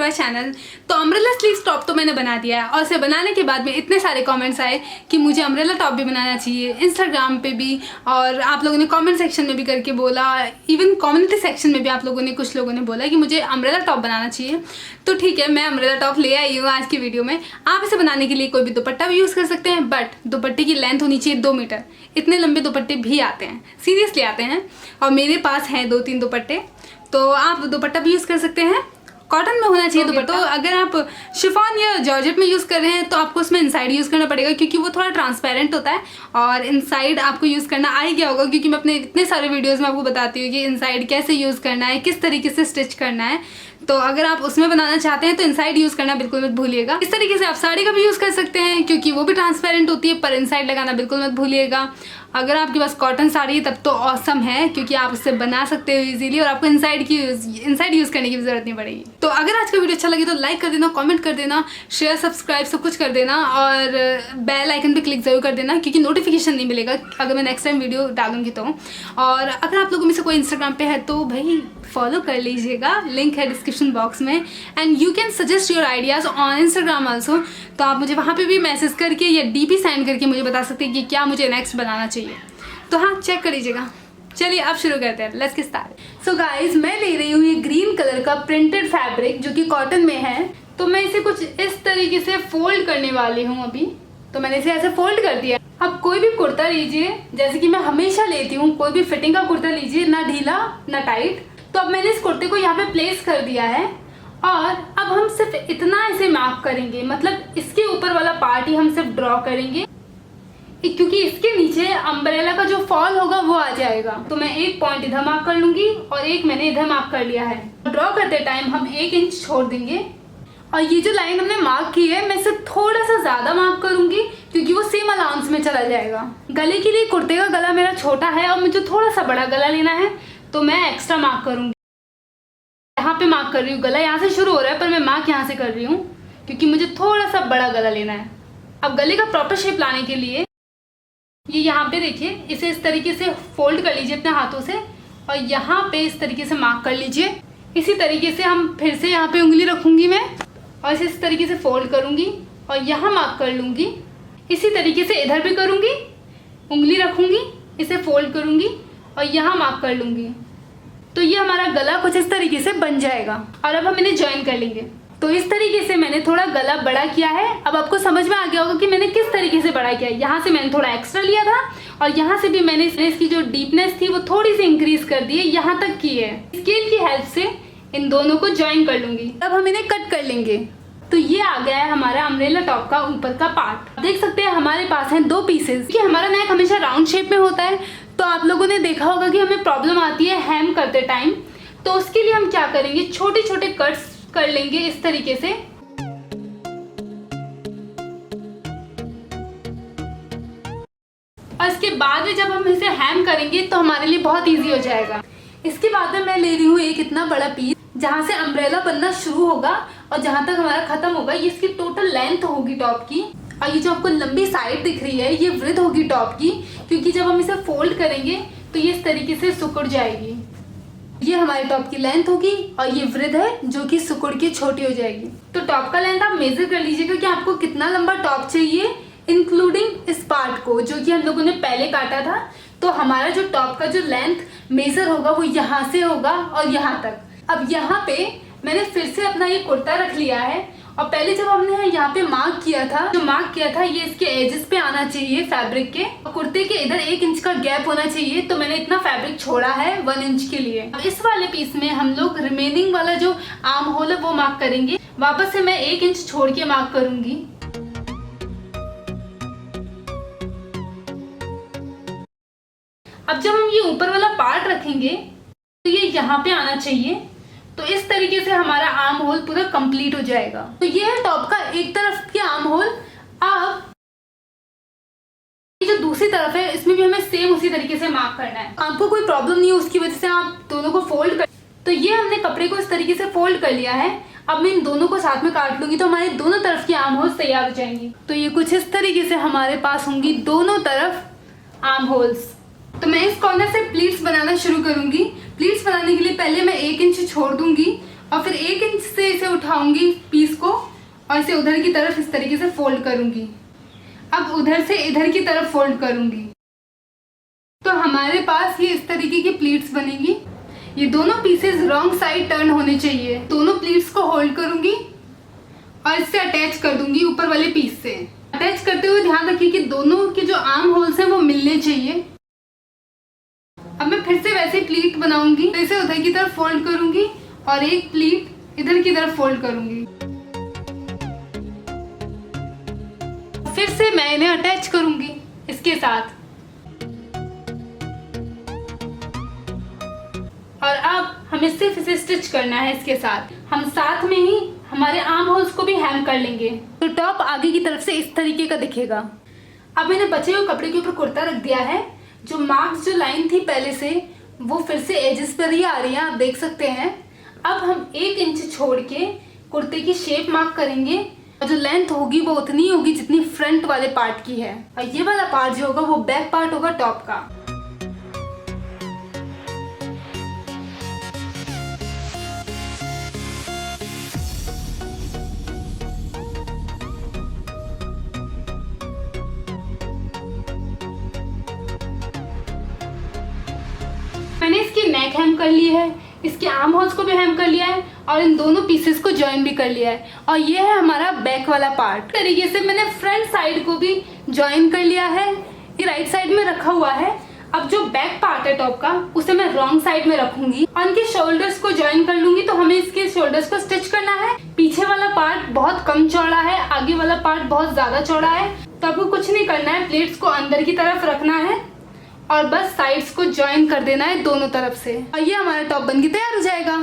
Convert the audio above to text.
My channel. तो umbrella sleeves top तो मैंने बना दिया है और इसे बनाने के बाद में इतने सारे कमेंट्स आए कि मुझे अम्ब्रेला टॉप भी बनाना चाहिए, इंस्टाग्राम पे भी, और आप लोगों ने कमेंट सेक्शन में भी करके बोला, इवन कम्युनिटी सेक्शन में भी आप लोगों ने, कुछ लोगों ने बोला कि मुझे अम्ब्रेला टॉप बनाना चाहिए। तो ठीक है, मैं अम्ब्रेला टॉप ले आई हूँ आज की वीडियो में। आप इसे बनाने के लिए कोई भी दुपट्टा भी यूज़ कर सकते हैं, बट दुपट्टे की लेंथ होनी चाहिए 2 मीटर। इतने लंबे दुपट्टे भी आते हैं, सीरियसली आते हैं, और मेरे पास हैं 2-3 दुपट्टे। तो आप दुपट्टा भी यूज़ कर सकते हैं, कॉटन में होना चाहिए दुपट्टा। तो अगर आप शिफॉन या जॉर्जेट में यूज़ कर रहे हैं तो आपको उसमें इनसाइड यूज़ करना पड़ेगा, क्योंकि वो थोड़ा ट्रांसपेरेंट होता है और इनसाइड आपको यूज़ करना आ ही गया होगा, क्योंकि मैं अपने इतने सारे वीडियोस में आपको बताती हूँ कि इनसाइड कैसे यूज़ करना है, किस तरीके से स्टिच करना है। तो अगर आप उसमें बनाना चाहते हैं तो इनसाइड यूज़ करना बिल्कुल मत भूलिएगा। इस तरीके से आप साड़ी का भी यूज़ कर सकते हैं, क्योंकि वो भी ट्रांसपेरेंट होती है, पर इनसाइड लगाना बिल्कुल मत भूलिएगा। अगर आपके पास कॉटन साड़ी है तब तो ऑसम है, क्योंकि आप उससे बना सकते हो इजीली और आपको इनसाइड यूज़ करने की भी जरूरत नहीं पड़ेगी। तो अगर आज का वीडियो अच्छा लगे तो लाइक कर देना, कमेंट कर देना, शेयर, सब्सक्राइब सब कुछ कर देना, और बेल आइकन पे क्लिक जरूर कर देना, क्योंकि नोटिफिकेशन नहीं मिलेगा अगर मैं नेक्स्ट टाइम वीडियो डालूंगी तो। और अगर आप लोगों में से कोई इंस्टाग्राम पे है तो भाई फॉलो कर लीजिएगा, लिंक है डिस्क्रिप्शन बॉक्स में। And you can suggest your ideas on Instagram also. तो आप मुझे वहाँ पे भी मैसेज करके या डीपी सेंड करके मुझे बता सकते हैं कि क्या मुझे नेक्स्ट बनाना चाहिए। तो हाँ, चेक कर लीजिएगा। चलिए अब शुरू करते हैं, let's get start. So guys, मैं ले रही हूँ ये ग्रीन कलर का प्रिंटेड फैब्रिक जो कि कॉटन में है। तो मैं इसे कुछ इस तरीके से फोल्ड करने वाली हूँ अभी। तो मैंने इसे ऐसे फोल्ड कर दिया। अब कोई भी कुर्ता लीजिए, जैसे कि मैं हमेशा लेती हूँ, कोई भी फिटिंग का कुर्ता लीजिए, ना ढीला ना टाइट। तो अब मैंने इस कुर्ते को यहाँ पे प्लेस कर दिया है, और अब हम सिर्फ इतना इसे मार्क करेंगे, मतलब इसके ऊपर वाला पार्ट ही हम सिर्फ ड्रॉ करेंगे, क्योंकि इसके नीचे अम्ब्रेला का जो फॉल होगा वो आ जाएगा। तो मैं एक पॉइंट इधर मार्क कर लूंगी और एक मैंने इधर मार्क कर लिया है। ड्रॉ करते टाइम हम 1 इंच छोड़ देंगे, और ये जो लाइन हमने मार्क की है मैं इसे थोड़ा सा ज्यादा मार्क करूंगी, क्योंकि वो सेम अलाउंस में चला जाएगा। गले के लिए कुर्ते का गला मेरा छोटा है और मुझे थोड़ा सा बड़ा गला लेना है, तो मैं एक्स्ट्रा मार्क करूंगी। यहाँ पे मार्क कर रही हूँ, गला यहाँ से शुरू हो रहा है पर मैं मार्क यहाँ से कर रही हूँ, क्योंकि मुझे थोड़ा सा बड़ा गला लेना है। अब गले का प्रॉपर शेप लाने के लिए ये यहाँ पे देखिए, इसे इस तरीके से फोल्ड कर लीजिए अपने हाथों से, और यहाँ पे इस तरीके से मार्क कर लीजिए। इसी तरीके से हम फिर से यहाँ पे उंगली रखूंगी मैं, और इसे इस तरीके से फोल्ड करूंगी और यहाँ मार्क कर लूंगी। इसी तरीके से इधर भी करूंगी, उंगली रखूंगी, इसे फोल्ड करूंगी और यहाँ मार्क कर लूंगी। तो ये हमारा गला कुछ इस तरीके से बन जाएगा। और अब हम इन्हें ज्वाइन कर लेंगे। तो इस तरीके से मैंने थोड़ा गला बड़ा किया है। अब आपको समझ में आ गया होगा कि मैंने किस तरीके से बड़ा किया है। यहाँ से मैंने थोड़ा एक्स्ट्रा लिया था, और यहाँ से भी मैंने इसकी जो डीपनेस थी वो थोड़ी सी इंक्रीज कर दी है, यहाँ तक की है। स्केल की हेल्प से इन दोनों को ज्वाइन कर लूंगी। अब हम इन्हें कट कर लेंगे। तो ये आ गया है हमारा अम्ब्रेला टॉप का ऊपर का पार्ट। देख सकते हैं हमारे पास हैं 2 पीसेस, कि हमारा नेक हमेशा राउंड शेप में होता है। तो आप लोगों ने देखा होगा कि हमें प्रॉब्लम आती है हेम करते टाइम। तो उसके लिए हम क्या करेंगे, छोटे छोटे कट्स कर लेंगे इस तरीके से। और इसके बाद में जब हम इसे हेम करेंगे तो हमारे लिए बहुत इजी हो जाएगा। इसके बाद में मैं ले रही हूँ एक इतना बड़ा पीस, जहाँ से अम्ब्रेला बनना शुरू होगा और जहाँ तक हमारा खत्म होगा। ये इसकी टोटल लेंथ होगी टॉप की, और ये जो आपको लंबी साइड दिख रही है ये विड्थ होगी टॉप की, क्योंकि जब हम इसे फोल्ड करेंगे तो ये इस तरीके से सिकुड़ जाएगी। ये हमारी टॉप की लेंथ होगी, और ये विड्थ है जो कि सिकुड़ के छोटी हो जाएगी। तो टॉप का लेंथ आप मेजर कर लीजिएगा कि आपको कितना लंबा टॉप चाहिए, इंक्लूडिंग इस पार्ट को जो कि हम लोगों ने पहले काटा था। तो हमारा जो टॉप का जो लेंथ मेजर होगा वो यहाँ से होगा और यहाँ तक। अब यहाँ पे मैंने फिर से अपना ये कुर्ता रख लिया है, और पहले जब हमने यहाँ पे मार्क किया था ये इसके एजेस पे आना चाहिए फैब्रिक के, और कुर्ते के इधर 1 इंच का गैप होना चाहिए। तो मैंने इतना फैब्रिक छोड़ा है 1 इंच के लिए। अब इस वाले पीस में हम लोग रिमेनिंग वाला जो आर्म होल है वो मार्क करेंगे। वापस से मैं 1 इंच छोड़ के मार्क करूंगी। अब जब हम ये ऊपर वाला पार्ट रखेंगे तो ये यहाँ पे आना चाहिए। तो इस तरीके से हमारा आर्म होल पूरा कंप्लीट हो जाएगा। तो ये है टॉप का एक तरफ के आर्म होल। अब ये जो दूसरी तरफ है इसमें भी हमें सेम उसी तरीके से मार्क करना है। आपको कोई प्रॉब्लम नहीं है उसकी वजह से आप दोनों को फोल्ड कर। तो ये हमने कपड़े को इस तरीके से फोल्ड कर लिया है। अब मैं इन दोनों को साथ में काट लूंगी तो हमारे दोनों तरफ की आर्म होल्स तैयार हो जाएंगी। तो ये कुछ इस तरीके से हमारे पास होंगी दोनों तरफ आर्म होल्स। तो मैं इस कॉर्नर से प्लीट्स बनाना शुरू करूंगी। प्लीट्स बनाने के लिए पहले मैं 1 इंच छोड़ दूंगी और फिर 1 इंच से इसे उठाऊंगी पीस को और इसे उधर की तरफ इस तरीके से फोल्ड करूंगी। अब उधर से इधर की तरफ फोल्ड करूंगी तो हमारे पास ये इस तरीके की प्लीट्स बनेगी। ये दोनों पीसेस रॉन्ग साइड टर्न होने चाहिए। दोनों प्लीट्स को होल्ड करूंगी और इससे अटैच कर दूंगी ऊपर वाले पीस से। अटैच करते हुए ध्यान रखिए कि दोनों के जो आर्म होल्स हैं वो मिलने चाहिए। अब मैं फिर से वैसे प्लीट बनाऊंगी तो इसे उधर की तरफ फोल्ड करूंगी और एक प्लीट इधर की तरफ फोल्ड करूंगी। फिर से मैं इन्हें अटैच करूंगी इसके साथ। और अब हमें सिर्फ इसे स्टिच करना है इसके साथ। हम साथ में ही हमारे आर्म होल्स को भी हैम कर लेंगे तो टॉप आगे की तरफ से इस तरीके का दिखेगा। अब मैंने बचे हुए कपड़े के ऊपर कुर्ता रख दिया है। जो मार्क्स जो लाइन थी पहले से वो फिर से एजेस पर ही आ रही है, आप देख सकते हैं। अब हम 1 इंच छोड़ के कुर्ते की शेप मार्क करेंगे और जो लेंथ होगी वो उतनी होगी जितनी फ्रंट वाले पार्ट की है और ये वाला पार्ट जो होगा वो बैक पार्ट होगा टॉप का। मैंने इसकी नेक हैम कर ली है, इसके आर्म होल्स को भी हैम कर लिया है और इन दोनों पीसेस को जॉइन भी कर लिया है और ये है हमारा बैक वाला पार्ट। तरीके से मैंने फ्रंट साइड को भी जॉइन कर लिया है। ये राइट साइड में रखा हुआ है। अब जो बैक पार्ट है टॉप का उसे मैं रॉन्ग साइड में रखूंगी और इनके शोल्डर्स को जॉइन कर लूंगी। तो हमें इसके शोल्डर्स को स्टिच करना है। पीछे वाला पार्ट बहुत कम चौड़ा है, आगे वाला पार्ट बहुत ज्यादा चौड़ा है। तो आपको कुछ नहीं करना है, प्लेट्स को अंदर की तरफ रखना है और बस साइड्स को जॉइन कर देना है दोनों तरफ से और ये हमारा टॉप बनके तैयार हो जाएगा।